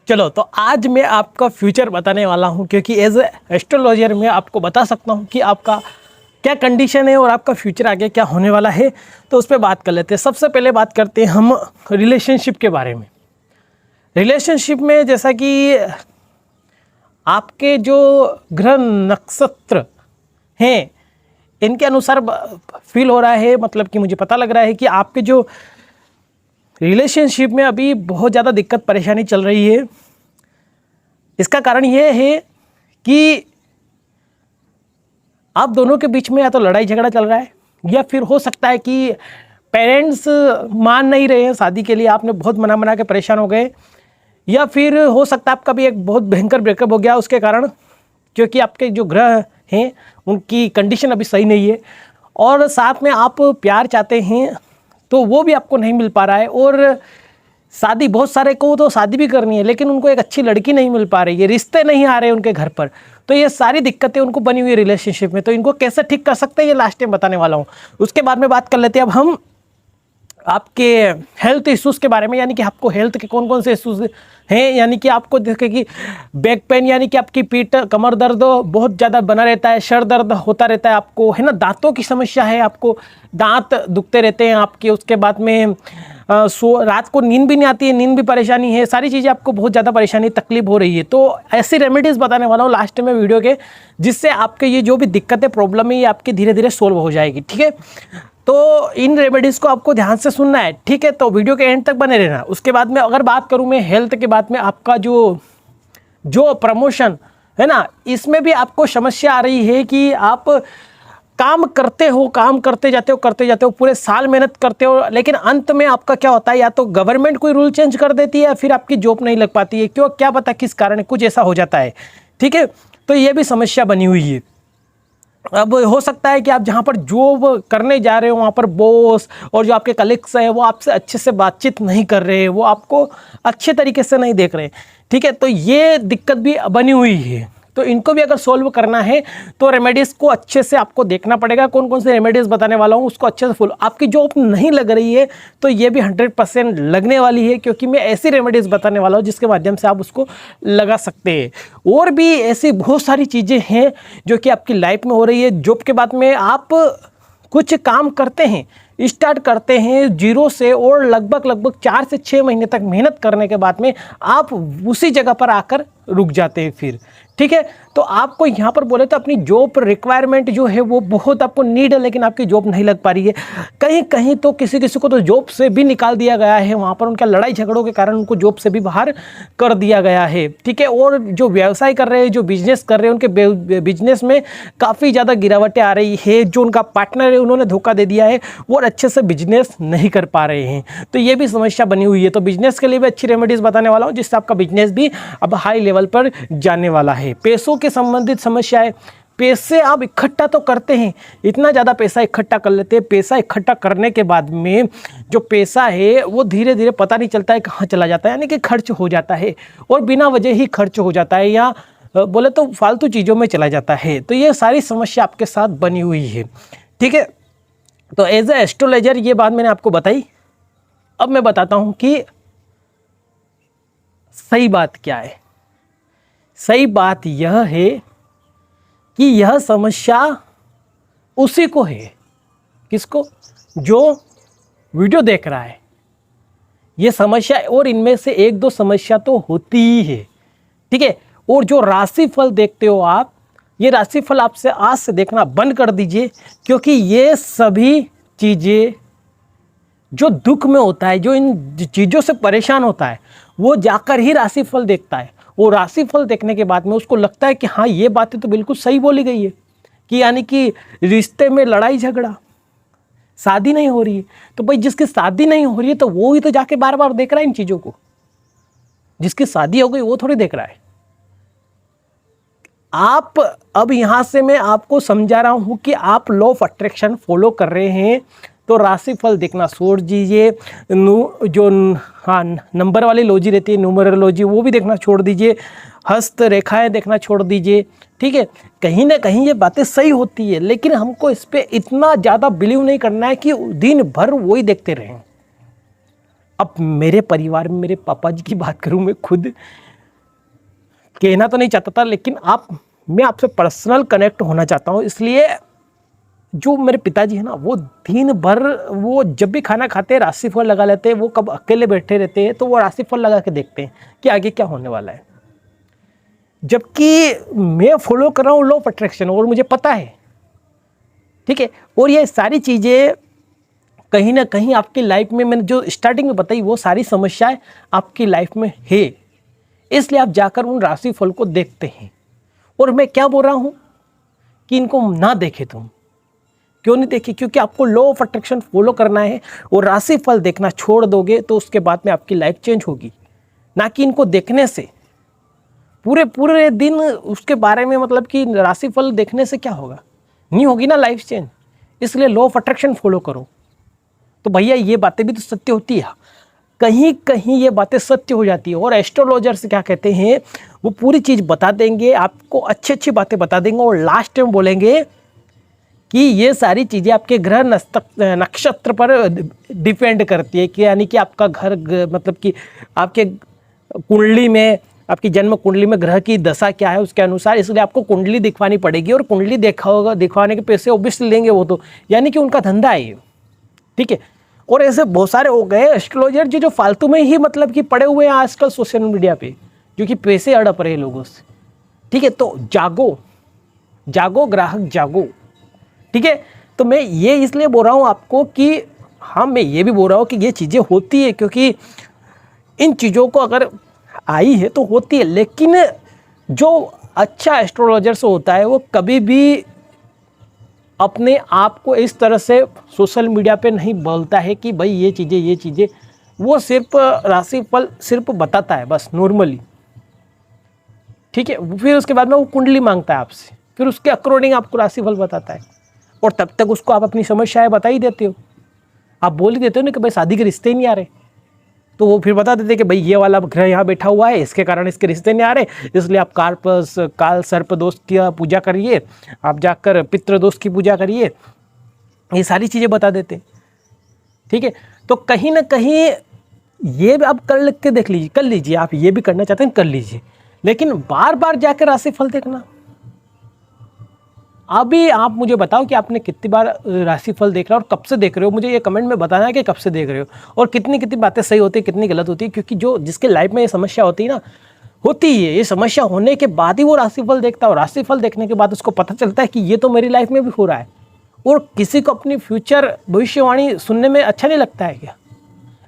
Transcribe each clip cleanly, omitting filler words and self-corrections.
चलो तो आज मैं आपका फ्यूचर बताने वाला हूं, क्योंकि एज ए एस्ट्रोलॉजर मैं आपको बता सकता हूं कि आपका क्या कंडीशन है और आपका फ्यूचर आगे क्या होने वाला है। तो उस पर बात कर लेते हैं। सबसे पहले बात करते हैं हम रिलेशनशिप के बारे में। रिलेशनशिप में जैसा कि आपके जो ग्रह नक्षत्र हैं इनके अनुसार फील हो रहा है, मतलब कि मुझे पता लग रहा है कि आपके जो रिलेशनशिप में अभी बहुत ज़्यादा दिक्कत परेशानी चल रही है। इसका कारण ये है कि आप दोनों के बीच में या तो लड़ाई झगड़ा चल रहा है, या फिर हो सकता है कि पेरेंट्स मान नहीं रहे हैं शादी के लिए, आपने बहुत मना के परेशान हो गए, या फिर हो सकता है आपका भी एक बहुत भयंकर ब्रेकअप हो गया उसके कारण, क्योंकि आपके जो ग्रह हैं उनकी कंडीशन अभी सही नहीं है। और साथ में आप प्यार चाहते हैं तो वो भी आपको नहीं मिल पा रहा है। और शादी, बहुत सारे को तो शादी भी करनी है लेकिन उनको एक अच्छी लड़की नहीं मिल पा रही है, रिश्ते नहीं आ रहे उनके घर पर। तो ये सारी दिक्कतें उनको बनी हुई है रिलेशनशिप में। तो इनको कैसे ठीक कर सकते हैं ये लास्ट टाइम बताने वाला हूँ। उसके बाद में बात कर लेते हैं अब हम आपके हेल्थ इश्यूज़ के बारे में, यानी कि आपको हेल्थ के कौन कौन से इश्यूज़ हैं। यानी कि आपको देखें कि बैक पेन, यानी कि आपकी पीठ कमर दर्द बहुत ज़्यादा बना रहता है, सर दर्द होता रहता है आपको, है ना, दांतों की समस्या है, आपको दांत दुखते रहते हैं आपके। उसके बाद में रात को नींद भी नहीं आती है, नींद भी परेशानी है, सारी चीज़ें आपको बहुत ज़्यादा परेशानी तकलीफ हो रही है। तो ऐसी रेमेडीज़ बताने वाला हूँ लास्ट में वीडियो के, जिससे आपके ये जो भी दिक्कतें प्रॉब्लम है ये आपकी धीरे धीरे सोल्व हो जाएगी। ठीक है, तो इन रेमेडीज़ को आपको ध्यान से सुनना है। ठीक है, तो वीडियो के एंड तक बने रहना। उसके बाद में अगर बात करूं मैं हेल्थ के बाद में, आपका जो प्रमोशन है ना, इसमें भी आपको समस्या आ रही है कि आप काम करते हो, काम करते जाते हो, पूरे साल मेहनत करते हो, लेकिन अंत में आपका क्या होता है, या तो गवर्नमेंट कोई रूल चेंज कर देती है या फिर आपकी जॉब नहीं लग पाती है। क्यों, क्या पता किस कारण, कुछ ऐसा हो जाता है। ठीक है, तो ये भी समस्या बनी हुई है। अब हो सकता है कि आप जहाँ पर जॉब करने जा रहे हो वहाँ पर बॉस और जो आपके कलीग्स हैं वो आपसे अच्छे से बातचीत नहीं कर रहे, वो आपको अच्छे तरीके से नहीं देख रहे। ठीक है, तो ये दिक्कत भी बनी हुई है। तो इनको भी अगर सॉल्व करना है तो रेमेडीज़ को अच्छे से आपको देखना पड़ेगा। कौन कौन से रेमेडीज़ बताने वाला हूँ उसको अच्छे से फॉलो। आपकी जॉब नहीं लग रही है तो ये भी 100% लगने वाली है, क्योंकि मैं ऐसी रेमेडीज़ बताने वाला हूँ जिसके माध्यम से आप उसको लगा सकते हैं। और भी ऐसी बहुत सारी चीज़ें हैं जो कि आपकी लाइफ में हो रही है। जॉब के बाद में आप कुछ काम करते हैं, स्टार्ट करते हैं जीरो से, और लगभग 4 से 6 महीने तक मेहनत करने के बाद में आप उसी जगह पर आकर रुक जाते हैं फिर। ठीक है, तो आपको यहाँ पर बोले तो अपनी जॉब रिक्वायरमेंट जो है वो बहुत आपको नीड है, लेकिन आपकी जॉब नहीं लग पा रही है। कहीं कहीं तो किसी को तो जॉब से भी निकाल दिया गया है, वहाँ पर उनका लड़ाई झगड़ों के कारण उनको जॉब से भी बाहर कर दिया गया है। ठीक है, और जो व्यवसाय कर रहे हैं, जो बिजनेस कर रहे हैं, उनके बिजनेस में काफ़ी ज़्यादा गिरावटें आ रही है। जो उनका पार्टनर है उन्होंने धोखा दे दिया है, वो अच्छे से बिजनेस नहीं कर पा रहे हैं। तो ये भी समस्या बनी हुई है। तो बिजनेस के लिए भी अच्छी रेमेडीज़ बताने वाला हूँ जिससे आपका बिजनेस भी अब हाई लेवल पर जाने वाला है। पैसों के संबंधित समस्याएं, पैसे आप इकट्ठा तो करते हैं, इतना ज़्यादा पैसा इकट्ठा कर लेते हैं, पैसा इकट्ठा करने के बाद में जो पैसा है वो धीरे धीरे पता नहीं चलता है कहाँ चला जाता है, यानी कि खर्च हो जाता है, और बिना वजह ही खर्च हो जाता है, या बोले तो फालतू चीज़ों में चला जाता है। तो ये सारी समस्या आपके साथ बनी हुई है। ठीक है, तो एज ए एस्ट्रोलॉजर ये बात मैंने आपको बताई। अब मैं बताता हूँ कि सही बात क्या है। सही बात यह है कि यह समस्या उसी को है, किसको, जो वीडियो देख रहा है। यह समस्या, और इनमें से 1-2 समस्या तो होती ही है। ठीक है, और जो राशिफल देखते हो आप, ये राशिफल आपसे आज से देखना बंद कर दीजिए, क्योंकि ये सभी चीज़ें जो दुख में होता है, जो इन चीज़ों से परेशान होता है, वो जाकर ही राशिफल देखता है। वो राशिफल देखने के बाद में उसको लगता है कि हाँ ये बातें तो बिल्कुल सही बोली गई है, कि यानी कि रिश्ते में लड़ाई झगड़ा, शादी नहीं हो रही है। तो भाई जिसकी शादी नहीं हो रही है तो वो ही तो जाके बार बार देख रहा है इन चीज़ों को। जिसकी शादी हो गई वो थोड़ी देख रहा है। आप अब यहाँ से मैं आपको समझा रहा हूँ कि आप लॉ ऑफ अट्रैक्शन फॉलो कर रहे हैं तो राशिफल देखना छोड़ दीजिए। जो नंबर वाली लॉजी रहती है, न्यूमरोलॉजी, वो भी देखना छोड़ दीजिए। हस्त रेखाएं देखना छोड़ दीजिए। ठीक है, कहीं ना कहीं ये बातें सही होती है, लेकिन हमको इस पर इतना ज़्यादा बिलीव नहीं करना है कि दिन भर वही देखते रहें। अब मेरे परिवार में मेरे पापा जी की बात करूँ मैं खुद, कहना तो नहीं चाहता था, लेकिन मैं आपसे पर्सनल कनेक्ट होना चाहता हूँ। इसलिए जो मेरे पिताजी है ना, वो दिन भर वो जब भी खाना खाते हैं राशिफल लगा लेते हैं। वो कब अकेले बैठे रहते हैं तो वो राशिफल लगा के देखते हैं कि आगे क्या होने वाला है। जबकि मैं फॉलो कर रहा हूँ लॉ ऑफ अट्रैक्शन और मुझे पता है, ठीक है। और ये सारी चीज़ें कहीं ना कहीं आपकी लाइफ में, मैंने जो स्टार्टिंग में बताई, वो सारी समस्याएं आपकी लाइफ में है। इसलिए आप जाकर उन राशिफल को देखते हैं। और मैं क्या बोल रहा हूँ कि इनको ना देखे। तुम क्यों नहीं देखे? क्योंकि आपको लॉ ऑफ अट्रैक्शन फॉलो करना है और राशिफल देखना छोड़ दोगे तो उसके बाद में आपकी लाइफ चेंज होगी। ना कि इनको देखने से पूरे पूरे दिन उसके बारे में, मतलब कि राशिफल देखने से क्या होगा, नहीं होगी ना लाइफ चेंज। इसलिए लॉ ऑफ अट्रैक्शन फॉलो करो। तो भैया ये बातें भी तो सत्य होती है, कहीं कहीं ये बातें सत्य हो जाती है। और एस्ट्रोलॉजर्स क्या कहते हैं, वो पूरी चीज़ बता देंगे आपको, अच्छी अच्छी बातें बता देंगे और लास्ट में बोलेंगे कि ये सारी चीज़ें आपके ग्रह नक्षत्र पर डिपेंड करती है। कि यानी कि आपका घर, मतलब कि आपके कुंडली में, आपकी जन्म कुंडली में ग्रह की दशा क्या है उसके अनुसार। इसलिए आपको कुंडली दिखवानी पड़ेगी और कुंडली देखा होगा, दिखवाने के पैसे ऑब्वियसली लेंगे वो तो, यानी कि उनका धंधा है ये, ठीक है। और ऐसे बहुत सारे हो गए एस्ट्रोलॉजर जो फालतू में ही मतलब कि पड़े हुए हैं आजकल सोशल मीडिया पे, जो कि पैसे हड़प रहे हैं लोगों से, ठीक है। तो जागो जागो ग्राहक जागो, ठीक है। तो मैं ये इसलिए बोल रहा हूँ आपको कि हाँ, मैं ये भी बोल रहा हूँ कि ये चीज़ें होती है, क्योंकि इन चीज़ों को अगर आई है तो होती है। लेकिन जो अच्छा एस्ट्रोलॉजर से होता है वो कभी भी अपने आप को इस तरह से सोशल मीडिया पे नहीं बोलता है कि भाई ये चीज़ें। वो सिर्फ राशिफल सिर्फ बताता है बस, नॉर्मली, ठीक है। फिर उसके बाद में वो कुंडली मांगता है आपसे, फिर उसके अकॉर्डिंग आपको राशिफल बताता है। और तब तक उसको आप अपनी समस्याएं बता ही देते हो। आप बोल ही देते हो ना कि भाई शादी के रिश्ते ही नहीं आ रहे, तो वो फिर बता देते कि भाई ये वाला ग्रह यहाँ बैठा हुआ है, इसके कारण इसके रिश्ते नहीं आ रहे, इसलिए आप काल सर्प दोष की पूजा करिए, आप जाकर पितृ दोष की पूजा करिए, ये सारी चीज़ें बता देते, ठीक है। तो कहीं ना कहीं ये भी आप कर लीजिए, आप ये भी करना चाहते हैं कर लीजिए, लेकिन बार बार जाकर राशिफल देखना। अभी आप मुझे बताओ कि आपने कितनी बार राशिफल देख रहे हो और कब से देख रहे हो। मुझे ये कमेंट में बताना है कि कब से देख रहे हो और कितनी कितनी बातें सही होती है, कितनी गलत होती है। क्योंकि जिसके लाइफ में ये समस्या होती है ना, होती है, ये समस्या होने के बाद ही वो राशिफल देखता है। और राशिफल देखने के बाद उसको पता चलता है कि ये तो मेरी लाइफ में भी हो रहा है। और किसी को अपनी फ्यूचर भविष्यवाणी सुनने में अच्छा नहीं लगता है क्या?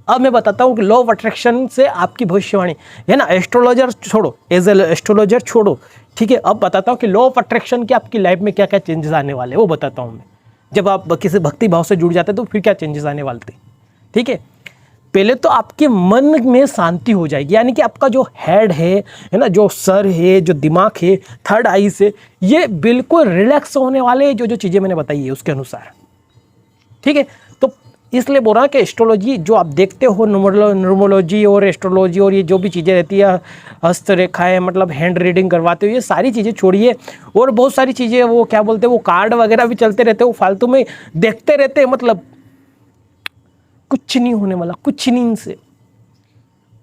अब मैं बताता हूँ कि लॉ ऑफ अट्रैक्शन से आपकी भविष्यवाणी है ना, एस्ट्रोलॉजर छोड़ो, एज ए एस्ट्रोलॉजर छोड़ो, ठीक है। अब बताता हूँ कि लॉ ऑफ अट्रैक्शन के आपकी लाइफ में क्या क्या चेंजेस आने वाले हैं, वो बताता हूँ मैं। जब आप किसी भक्ति भाव से जुड़ जाते हैं तो फिर क्या चेंजेस आने वाले थे, ठीक है। पहले तो आपके मन में शांति हो जाएगी, यानी कि आपका जो हेड है ना, जो सर है, जो दिमाग है, थर्ड आई से, ये बिल्कुल रिलैक्स होने वाले जो चीज़ें मैंने बताई है उसके अनुसार, ठीक है। तो इसलिए बोल रहा हूँ कि एस्ट्रोलॉजी जो आप देखते हो, न्यूमरोलॉजी और एस्ट्रोलॉजी और ये जो भी चीज़ें रहती है, हस्तरेखाएँ, मतलब हैंड रीडिंग करवाते हो, ये सारी चीज़ें छोड़िए। और बहुत सारी चीज़ें, वो क्या बोलते हैं, वो कार्ड वगैरह भी चलते रहते हैं, वो फालतू में देखते रहते हैं, मतलब कुछ नहीं होने वाला, कुछ नहीं इनसे।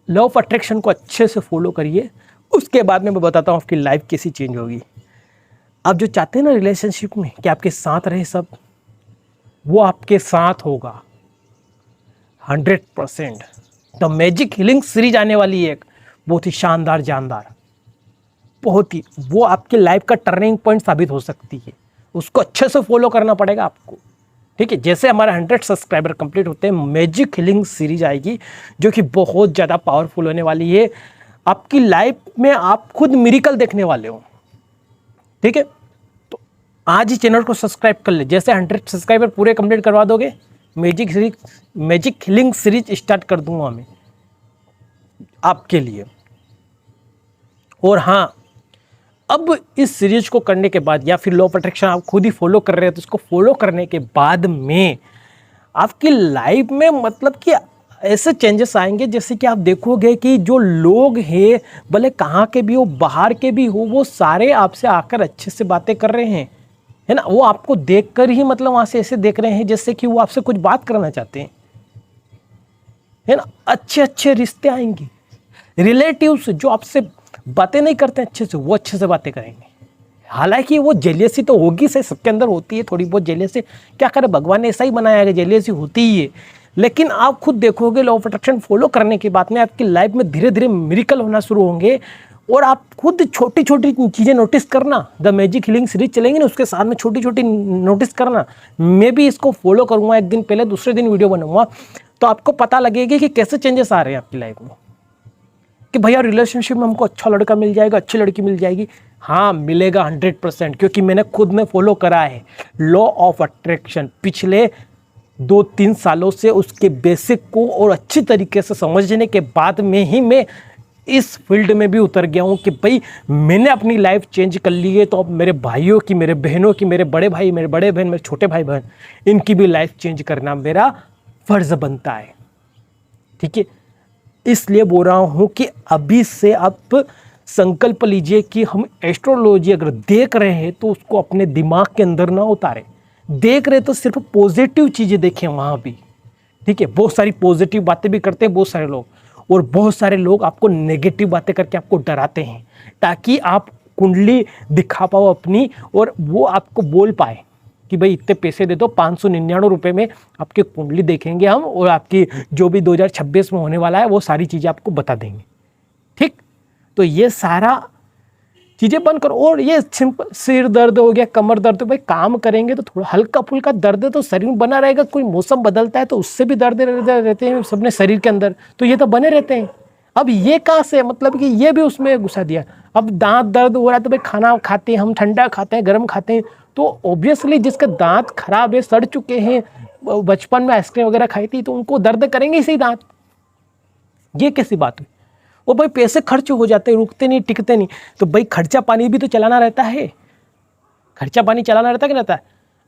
लॉ ऑफ अट्रैक्शन को अच्छे से फॉलो करिए, उसके बाद में मैं बताता हूँ आपकी लाइफ कैसी चेंज होगी। आप जो चाहते हैं ना रिलेशनशिप में कि आपके साथ रहे सब, वो आपके साथ होगा 100%। द मैजिक हीलिंग सीरीज आने वाली है, एक बहुत ही शानदार जानदार, बहुत ही, वो आपके लाइफ का टर्निंग पॉइंट साबित हो सकती है। उसको अच्छे से फॉलो करना पड़ेगा आपको, ठीक है। जैसे हमारे 100 सब्सक्राइबर कंप्लीट होते हैं, मैजिक हीलिंग सीरीज आएगी जो कि बहुत ज़्यादा पावरफुल होने वाली है। आपकी लाइफ में आप खुद मिरेकल देखने वाले हो, ठीक है। तो आज ही चैनल को सब्सक्राइब कर ले। जैसे 100 सब्सक्राइबर पूरे कंप्लीट करवा दोगे, मैजिक हीलिंग सीरीज स्टार्ट कर दूंगा मैं आपके लिए। और हाँ, अब इस सीरीज को करने के बाद, या फिर लॉ ऑफ अट्रैक्शन आप खुद ही फॉलो कर रहे हो, तो इसको फॉलो करने के बाद में आपकी लाइफ में मतलब कि ऐसे चेंजेस आएंगे, जैसे कि आप देखोगे कि जो लोग हैं, भले कहाँ के भी हो, बाहर के भी हो, वो सारे आपसे आकर अच्छे से बातें कर रहे हैं, है ना। वो आपको देखकर ही मतलब वहाँ से ऐसे देख रहे हैं जैसे कि वो आपसे कुछ बात करना चाहते हैं, है ना। अच्छे अच्छे रिश्ते आएंगे, रिलेटिव्स जो आपसे बातें नहीं करते अच्छे से, वो अच्छे से बातें करेंगे। हालांकि वो जेलियसी तो होगी से, सबके अंदर होती है थोड़ी बहुत जेलियसी, क्या करे भगवान ने ऐसा ही बनाया है, जेलियसी होती ही है। लेकिन आप खुद देखोगे लॉ ऑफ अट्रैक्शन फॉलो करने के बाद में आपकी लाइफ में धीरे धीरे मिरेकल होना शुरू होंगे। और आप खुद छोटी छोटी चीज़ें नोटिस करना, द मैजिक हीलिंग सीरीज चलेंगे ना, उसके साथ में छोटी छोटी नोटिस करना। मैं भी इसको फॉलो करूँगा, एक दिन पहले दूसरे दिन वीडियो बनाऊँगा, तो आपको पता लगेगा कि कैसे चेंजेस आ रहे हैं आपकी लाइफ में। कि भैया रिलेशनशिप में हमको अच्छा लड़का मिल जाएगा, अच्छी लड़की मिल जाएगी। हाँ मिलेगा 100%, क्योंकि मैंने खुद में फॉलो करा है लॉ ऑफ अट्रैक्शन पिछले 2-3 सालों से। उसके बेसिक को और अच्छी तरीके से समझने के बाद में ही मैं इस फील्ड में भी उतर गया हूँ कि भाई मैंने अपनी लाइफ चेंज कर ली है, तो अब मेरे भाइयों की, मेरे बहनों की, मेरे बड़े भाई, मेरे बड़े बहन, मेरे छोटे भाई बहन, इनकी भी लाइफ चेंज करना मेरा फर्ज बनता है। ठीक है, इसलिए बोल रहा हूँ कि अभी से आप संकल्प लीजिए कि हम एस्ट्रोलॉजी अगर देख रहे हैं तो उसको अपने दिमाग के अंदर ना उतारें। देख रहे तो सिर्फ पॉजिटिव चीज़ें देखें वहाँ भी। ठीक है, बहुत सारी पॉजिटिव बातें भी करते हैं बहुत सारे लोग, और बहुत सारे लोग आपको नेगेटिव बातें करके आपको डराते हैं ताकि आप कुंडली दिखा पाओ अपनी, और वो आपको बोल पाए कि भाई इतने पैसे दे दो, 599 रुपये में आपकी कुंडली देखेंगे हम, और आपकी जो भी 2026 में होने वाला है वो सारी चीज़ें आपको बता देंगे। ठीक, तो ये सारा चीज़ें बंद करो। और ये सिंपल, सिर दर्द हो गया, कमर दर्द, तो भाई काम करेंगे तो थोड़ा हल्का फुल्का दर्द तो शरीर में बना रहेगा। कोई मौसम बदलता है तो उससे भी दर्द रहते हैं सबने शरीर के अंदर, तो ये तो बने रहते हैं। अब ये कहाँ से, मतलब कि ये भी उसमें घुसा दिया। अब दांत दर्द हो रहा है तो भाई खाना खाते हैं हम, ठंडा खाते हैं, गर्म खाते हैं, तो ऑब्वियसली जिसके दांत खराब है, सड़ चुके हैं, बचपन में आइसक्रीम वगैरह खाई थी, तो उनको दर्द करेंगे इसी दांत। ये कैसी बात हुई? वो भाई पैसे खर्च हो जाते हैं, रुकते नहीं, टिकते नहीं, तो भाई खर्चा पानी भी तो चलाना रहता है। खर्चा पानी चलाना रहता है कि रहता है?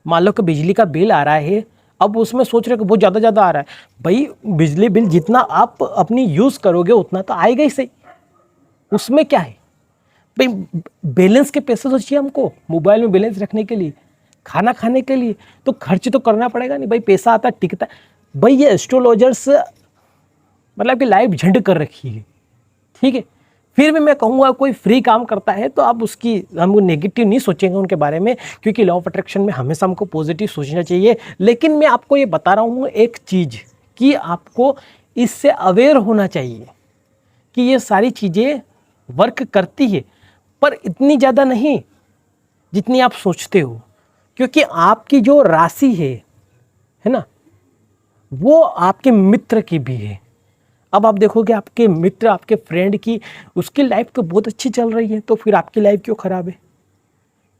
मान लो कि बिजली का बिल आ रहा है, अब उसमें सोच रहे हो कि बहुत ज़्यादा आ रहा है। भाई बिजली बिल जितना आप अपनी यूज़ करोगे उतना तो आएगा ही सही, उसमें क्या है भाई। बैलेंस के पैसे तो चाहिए हमको, मोबाइल में बैलेंस रखने के लिए, खाना खाने के लिए, तो खर्च तो करना पड़ेगा नहीं भाई। पैसा आता टिकता। भाई ये एस्ट्रोलॉजर्स मतलब कि लाइफ झंड कर रखी है। ठीक है, फिर भी मैं कहूँगा कोई फ्री काम करता है तो आप उसकी, हम नेगेटिव नहीं सोचेंगे उनके बारे में, क्योंकि लॉ ऑफ अट्रैक्शन में हमेशा हमको पॉजिटिव सोचना चाहिए। लेकिन मैं आपको ये बता रहा हूँ एक चीज़ कि आपको इससे अवेयर होना चाहिए कि ये सारी चीज़ें वर्क करती है, पर इतनी ज़्यादा नहीं जितनी आप सोचते हो, क्योंकि आपकी जो राशि है ना, वो आपके मित्र की भी है। अब आप देखोगे आपके मित्र, आपके फ्रेंड की, उसकी लाइफ तो बहुत अच्छी चल रही है, तो फिर आपकी लाइफ क्यों खराब है?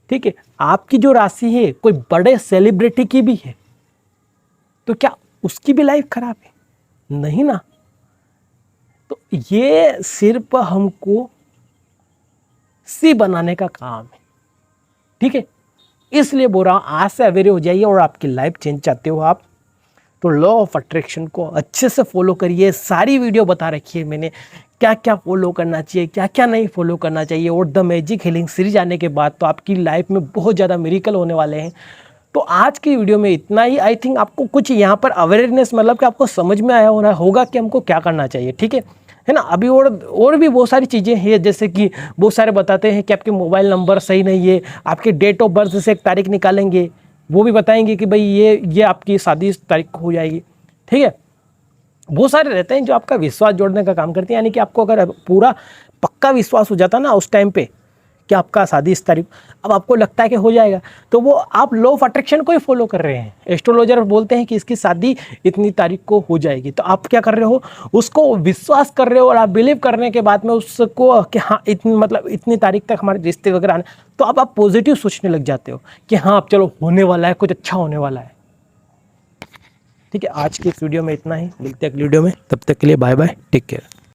ठीक है, आपकी जो राशि है कोई बड़े सेलिब्रिटी की भी है, तो क्या उसकी भी लाइफ खराब है? नहीं ना। तो ये सिर्फ हमको सी बनाने का काम है। ठीक है, इसलिए बोल रहा हूँ आज से अवेयर हो जाइए, और आपकी लाइफ चेंज चाहते हो आप तो लॉ ऑफ अट्रैक्शन को अच्छे से फॉलो करिए। सारी वीडियो बता रखी है मैंने, क्या क्या फॉलो करना चाहिए, क्या क्या नहीं फॉलो करना चाहिए। और द मैजिक हीलिंग सीरीज आने के बाद तो आपकी लाइफ में बहुत ज़्यादा मिरेकल होने वाले हैं। तो आज की वीडियो में इतना ही। आई थिंक आपको कुछ यहाँ पर अवेयरनेस, मतलब कि आपको समझ में आया होगा कि हमको क्या करना चाहिए। ठीक है ना। अभी और भी बहुत सारी चीज़ें हैं, जैसे कि बहुत सारे बताते हैं कि आपके मोबाइल नंबर सही नहीं है, आपके डेट ऑफ बर्थ से एक तारीख निकालेंगे, वो भी बताएंगे कि भाई ये आपकी शादी इस तारीख को हो जाएगी। ठीक है, बहुत सारे रहते हैं जो आपका विश्वास जोड़ने का काम करते हैं। यानी कि आपको अगर पूरा पक्का विश्वास हो जाता ना उस टाइम पे कि आपका शादी इस तारीख, अब आपको लगता है कि हो जाएगा, तो वो आप लॉ ऑफ अट्रैक्शन को ही फॉलो कर रहे हैं। एस्ट्रोलॉजर बोलते हैं कि इसकी शादी इतनी तारीख को हो जाएगी, तो आप क्या कर रहे हो, उसको विश्वास कर रहे हो, और आप बिलीव करने के बाद में उसको कि हाँ इतनी तारीख तक हमारे रिश्ते वगैरह आने, तो अब आप पॉजिटिव सोचने लग जाते हो कि हाँ अब चलो होने वाला है, कुछ अच्छा होने वाला है। ठीक है, आज की इस वीडियो में इतना ही, मिलते हैं अगली वीडियो में, तब तक के लिए बाय बाय, टेक केयर।